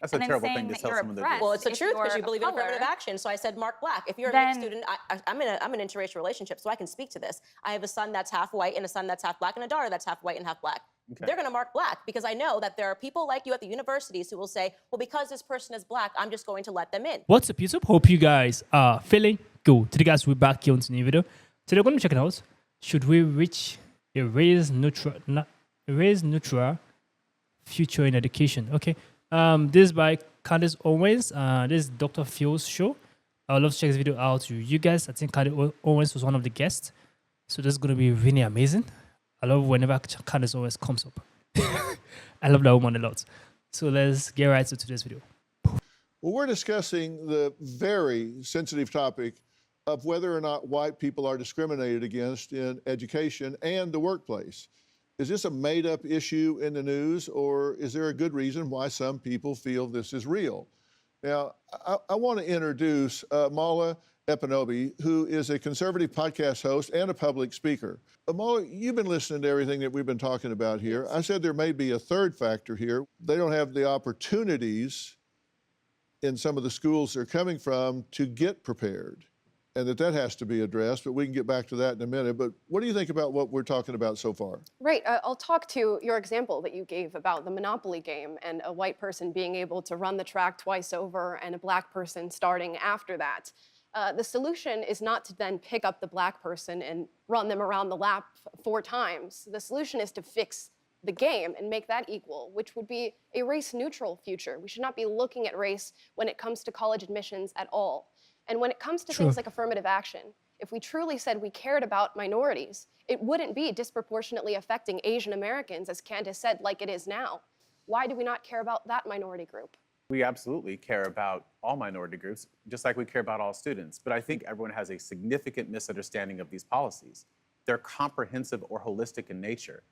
That's a terrible thing to tell someone to do. Well, it's the if truth because you're you believe of in affirmative color, action. So I said mark black. If you're a then mixed student, I'm in an interracial relationship, so I can speak to this. I have a son that's half white and a son that's half black and a daughter that's half white and half black. Okay. They're going to mark black because I know that there are people like you at the universities who will say, well, because this person is black, I'm just going to let them in. What's up, YouTube? Hope you guys are feeling good. Today, guys, we're back here on the new video. Today, we're going to check it out. Should we reach a race neutral future in education? Okay. This is by Candace Owens. This is Dr. Phil's show. I would love to check this video out. You guys, I think Candace Owens was one of the guests. So this is going to be really amazing. I love whenever Candace Owens comes up. I love that woman a lot. So let's get right into this video. Well, we're discussing the very sensitive topic of whether or not white people are discriminated against in education and the workplace. Is this a made-up issue in the news, or is there a good reason why some people feel this is real? Now, I want to introduce Mala Epinobi, who is a conservative podcast host and a public speaker. Mala, you've been listening to everything that we've been talking about here. I said there may be a third factor here. They don't have the opportunities in some of the schools they're coming from to get prepared, and that has to be addressed, but we can get back to that in a minute. But what do you think about what we're talking about so far? Right, I'll talk to your example that you gave about the Monopoly game and a white person being able to run the track twice over and a black person starting after that. The solution is not to then pick up the black person and run them around the lap 4 times. The solution is to fix the game and make that equal, which would be a race-neutral future. We should not be looking at race when it comes to college admissions at all. And when it comes to things like affirmative action, if we truly said we cared about minorities, it wouldn't be disproportionately affecting Asian Americans, as Candace said, like it is now. Why do we not care about that minority group? We absolutely care about all minority groups, just like we care about all students. But I think everyone has a significant misunderstanding of these policies. They're comprehensive or holistic in nature.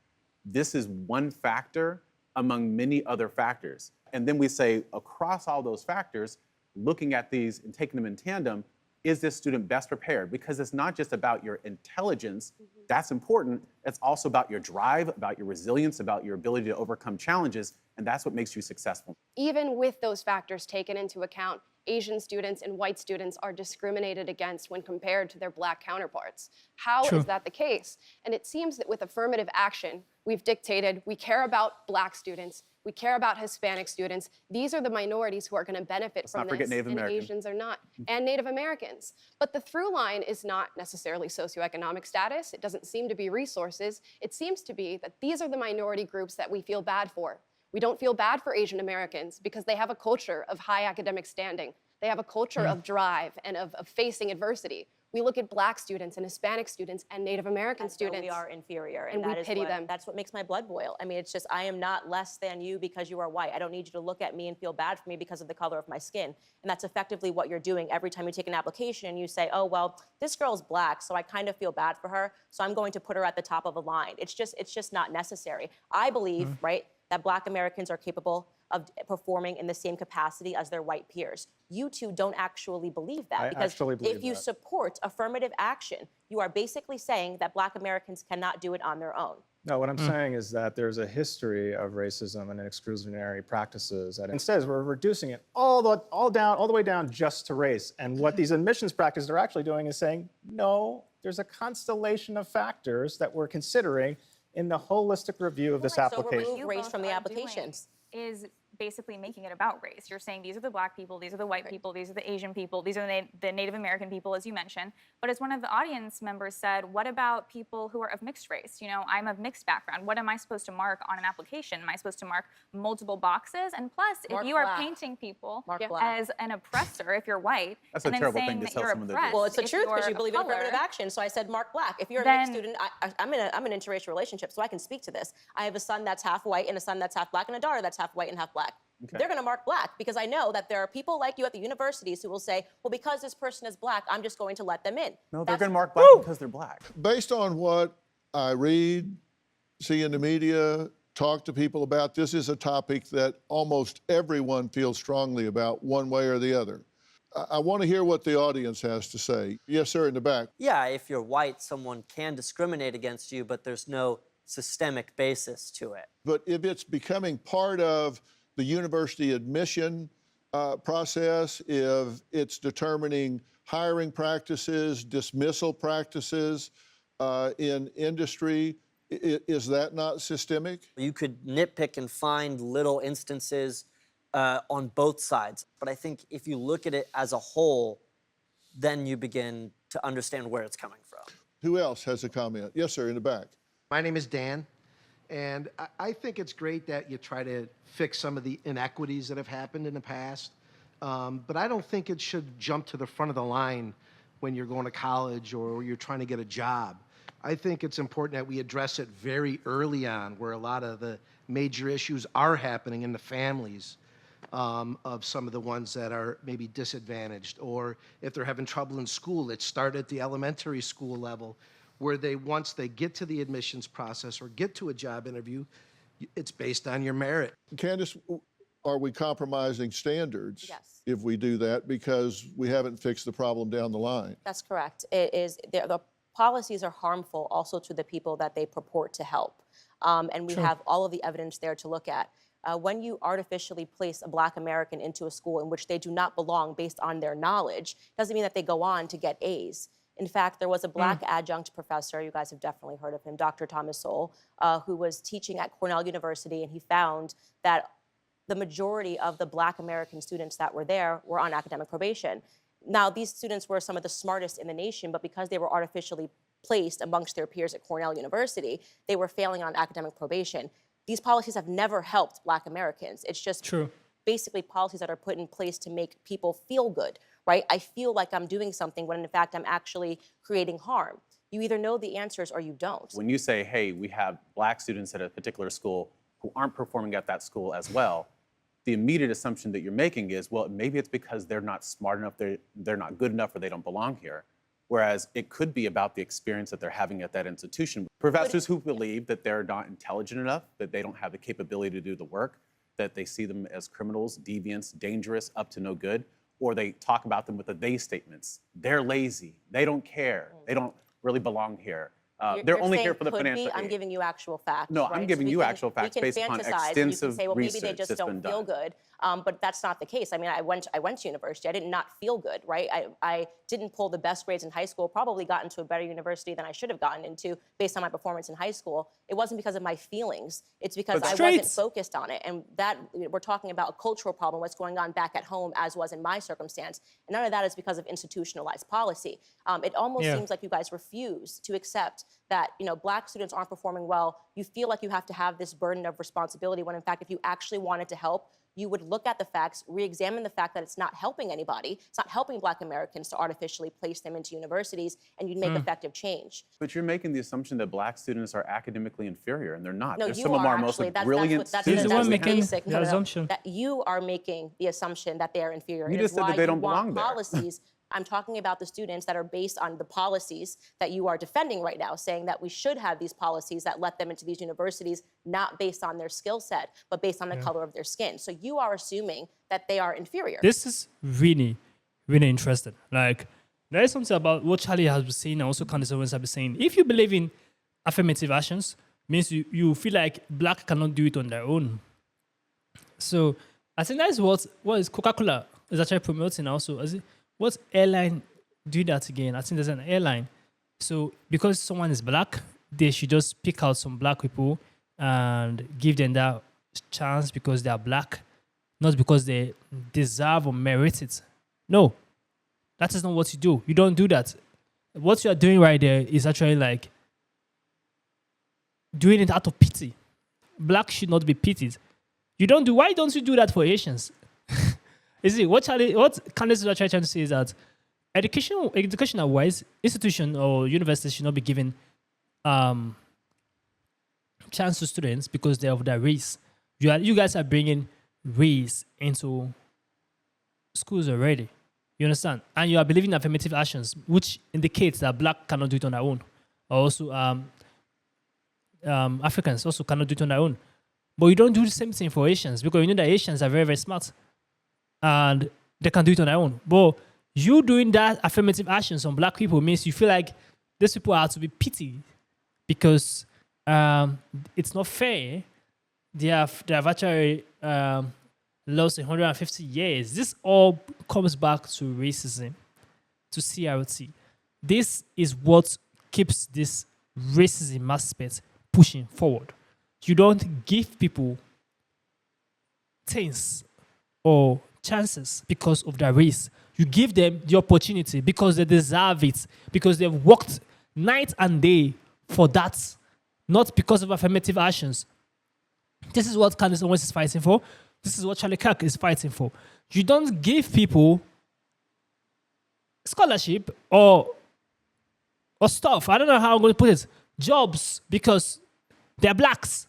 This is one factor among many other factors. And then we say, across all those factors, looking at these and taking them in tandem, is this student best prepared? Because it's not just about your intelligence, that's important, it's also about your drive, about your resilience, about your ability to overcome challenges, and that's what makes you successful. Even with those factors taken into account, Asian students and white students are discriminated against when compared to their black counterparts. How is that the case? And it seems that with affirmative action, we've dictated we care about black students, we care about Hispanic students. These are the minorities who are going to benefit from this, and Asians are not, and Native Americans. But the through line is not necessarily socioeconomic status. It doesn't seem to be resources. It seems to be that these are the minority groups that we feel bad for. We don't feel bad for Asian Americans because they have a culture of high academic standing. They have a culture of drive and of facing adversity. We look at black students and Hispanic students and Native American students. We are inferior, and we pity them. That's what makes my blood boil. I mean, it's just, I am not less than you because you are white. I don't need you to look at me and feel bad for me because of the color of my skin. And that's effectively what you're doing every time you take an application. You say, oh, well, this girl's black, so I kind of feel bad for her, so I'm going to put her at the top of a line. It's just not necessary. I believe, right, that black Americans are capable of performing in the same capacity as their white peers. You two don't actually believe that, because if you support affirmative action, you are basically saying that black Americans cannot do it on their own. No, what I'm saying is that there's a history of racism and exclusionary practices that instead we're reducing it all the way down just to race. And what these admissions practices are actually doing is saying, no, there's a constellation of factors that we're considering in the holistic review of this application. So remove race from the applications. Is basically making it about race. You're saying these are the black people, these are the white people, these are the Asian people, these are the Native American people, as you mentioned. But as one of the audience members said, what about people who are of mixed race? You know, I'm of mixed background. What am I supposed to mark on an application? Am I supposed to mark multiple boxes? And plus, if you are painting people as an oppressor, if you're white, that's a terrible thing to tell someone to do. Well, it's the truth because you believe in affirmative action. So I said mark black. If you're a mixed student, I'm in an interracial relationship, so I can speak to this. I have a son that's half white and a son that's half black and a daughter that's half white and half black. They're going to mark black because I know that there are people like you at the universities who will say, well, because this person is black, I'm just going to let them in. No, they're going to mark black because they're black. Based on what I read, see in the media, talk to people about, this is a topic that almost everyone feels strongly about one way or the other. I want to hear what the audience has to say. Yes, sir, in the back. Yeah, if you're white, someone can discriminate against you, but there's no systemic basis to it. But if it's becoming part of the university admission process, if it's determining hiring practices, dismissal practices in industry, is that not systemic? You could nitpick and find little instances on both sides. But I think if you look at it as a whole, then you begin to understand where it's coming from. Who else has a comment? Yes, sir, in the back. My name is Dan, and I think it's great that you try to fix some of the inequities that have happened in the past, but I don't think it should jump to the front of the line when you're going to college or you're trying to get a job. I think it's important that we address it very early on, where a lot of the major issues are happening in the families of some of the ones that are maybe disadvantaged, or if they're having trouble in school, it started at the elementary school level, where once they get to the admissions process or get to a job interview, it's based on your merit. Candace, are we compromising standards Yes. if we do that because we haven't fixed the problem down the line? That's correct. It is the policies are harmful also to the people that they purport to help, and we have all of the evidence there to look at. When you artificially place a Black American into a school in which they do not belong based on their knowledge, doesn't mean that they go on to get A's. In fact, there was a Black adjunct professor, you guys have definitely heard of him, Dr. Thomas Sowell, who was teaching at Cornell University, and he found that the majority of the Black American students that were there were on academic probation. Now, these students were some of the smartest in the nation, but because they were artificially placed amongst their peers at Cornell University, they were failing on academic probation. These policies have never helped Black Americans. It's just basically policies that are put in place to make people feel good, right? I feel like I'm doing something when in fact I'm actually creating harm. You either know the answers or you don't. When you say, hey, we have Black students at a particular school who aren't performing at that school as well, the immediate assumption that you're making is, well, maybe it's because they're not smart enough, they're not good enough, or they don't belong here. Whereas it could be about the experience that they're having at that institution. Professors who believe that they're not intelligent enough, that they don't have the capability to do the work, that they see them as criminals, deviants, dangerous, up to no good, or they talk about them with the they statements. They're lazy, they don't care, they don't really belong here. They're only here for the financial aid. I'm giving you actual facts. No, right? I'm giving you actual facts based upon extensive and you can say, well, maybe they research just that's don't been feel done. good. But that's not the case. I mean, I went to university. I did not feel good, right? I didn't pull the best grades in high school, probably got into a better university than I should have gotten into based on my performance in high school. It wasn't because of my feelings. It's because I wasn't focused on it. And that, we're talking about a cultural problem, what's going on back at home, as was in my circumstance. And none of that is because of institutionalized policy. It almost seems like you guys refuse to accept that, Black students aren't performing well. You feel like you have to have this burden of responsibility when in fact, if you actually wanted to help, you would look at the facts, re-examine the fact that it's not helping anybody, it's not helping Black Americans to artificially place them into universities, and you'd make effective change. But you're making the assumption that Black students are academically inferior, and they're not. No, they're you some of are our most actually. brilliant That's students. the one the making basic. the assumption. That you are making the assumption that they are inferior. You It just is said that why they you don't belong want there. policies. I'm talking about the students that are based on the policies that you are defending right now, saying that we should have these policies that let them into these universities, not based on their skill set, but based on the color of their skin. So you are assuming that they are inferior. This is really, really interesting. Like, there is something about what Charlie has been saying, and also Candace Owens has been saying. If you believe in affirmative actions, means you feel like Black cannot do it on their own. So I think that's what is Coca-Cola is actually promoting also. What airline do that again? I think there's an airline. So because someone is Black, they should just pick out some Black people and give them that chance because they are Black, not because they deserve or merit it. No, that is not what you do. You don't do that. What you are doing right there is actually like doing it out of pity. Black should not be pitied. Why don't you do that for Asians? You see, what Candace is trying to say is that educational-wise, institution or universities should not be given chance to students because they're of their race. You guys are bringing race into schools already. You understand? And you are believing in affirmative actions, which indicates that Black cannot do it on their own. Also, Africans also cannot do it on their own. But you don't do the same thing for Asians because you know that Asians are very, very smart. And they can do it on their own. But you doing that affirmative actions on Black people means you feel like these people are to be pitied because it's not fair. They have actually lost 150 years. This all comes back to racism, to CRT. This is what keeps this racism aspect pushing forward. You don't give people things or chances because of their race. You give them the opportunity because they deserve it, because they've worked night and day for that, not because of affirmative actions. This is what Candace Owens is fighting for. This is what Charlie Kirk is fighting for. You don't give people scholarship or stuff. I don't know how I'm going to put it. Jobs because they're blacks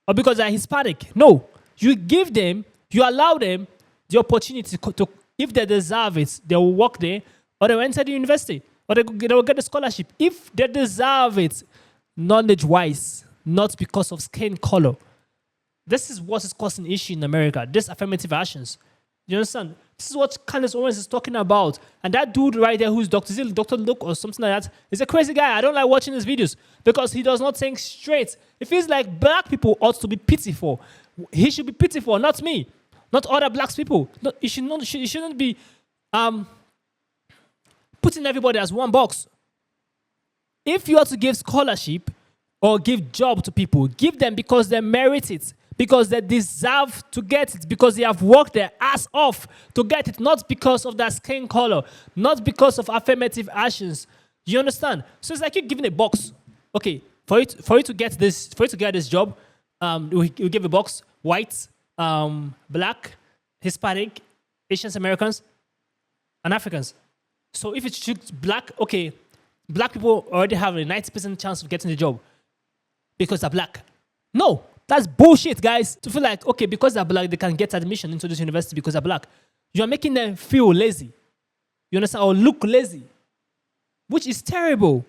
or because they're Hispanic. No, you give them, you allow them the opportunity to, if they deserve it, they will work there or they will enter the university or they will get a scholarship. If they deserve it, knowledge-wise, not because of skin color. This is what is causing issue in America, this affirmative actions. You understand? This is what Candace Owens is talking about. And that dude right there who's Dr. Zil, Dr. Luke or something like that, is a crazy guy. I don't like watching his videos because he does not think straight. It feels like black people ought to be pitiful. He should be pitiful, not me. Not other black people. No, he shouldn't be putting everybody as one box. If you are to give scholarship or give job to people, give them because they merit it, because they deserve to get it, because they have worked their ass off to get it, not because of their skin color, not because of affirmative actions. You understand? So it's like you're giving a box. Okay, for you to get this job, we give a box: white, black, Hispanic, Asian Americans, and Africans. So if it's black, okay, black people already have a 90% chance of getting the job because they're black. No, that's bullshit, guys. To feel like, okay, because they're black, they can get admission into this university because they're black. You're making them feel lazy. You understand? Or look lazy, which is terrible.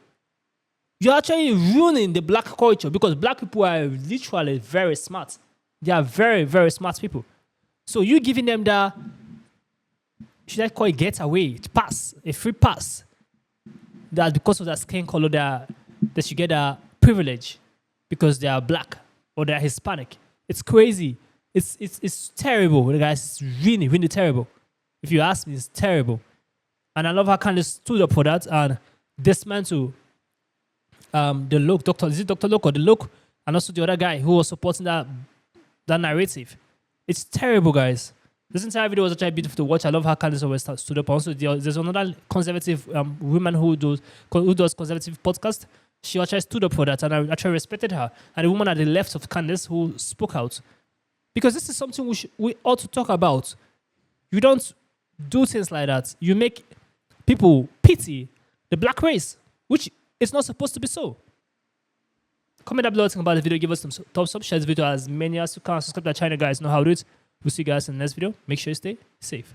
You're actually ruining the black culture because black people are literally very smart. They are very, very smart people. So you giving them the, should I call it getaway, pass, a free pass, that because of their skin color, they should get a privilege because they are black or they're Hispanic. It's crazy. It's terrible, guys. It's really, really terrible. If you ask me, it's terrible. And I love how Candace stood up for that and dismantled the look, is it Dr. Luke or the look, and also the other guy who was supporting that narrative. It's terrible, guys. This entire video was actually beautiful to watch. I love how Candace always stood up. Also, there's another conservative woman who does conservative podcast. She actually stood up for that, and I actually respected her. And the woman at the left of Candace who spoke out, because this is something we ought to talk about. You don't do things like that. You make people pity the black race, which is not supposed to be so. Comment down below, think about the video, give us some thumbs up, share this video as many as you can, subscribe to the channel, guys, know how to do it. We'll see you guys in the next video. Make sure you stay safe.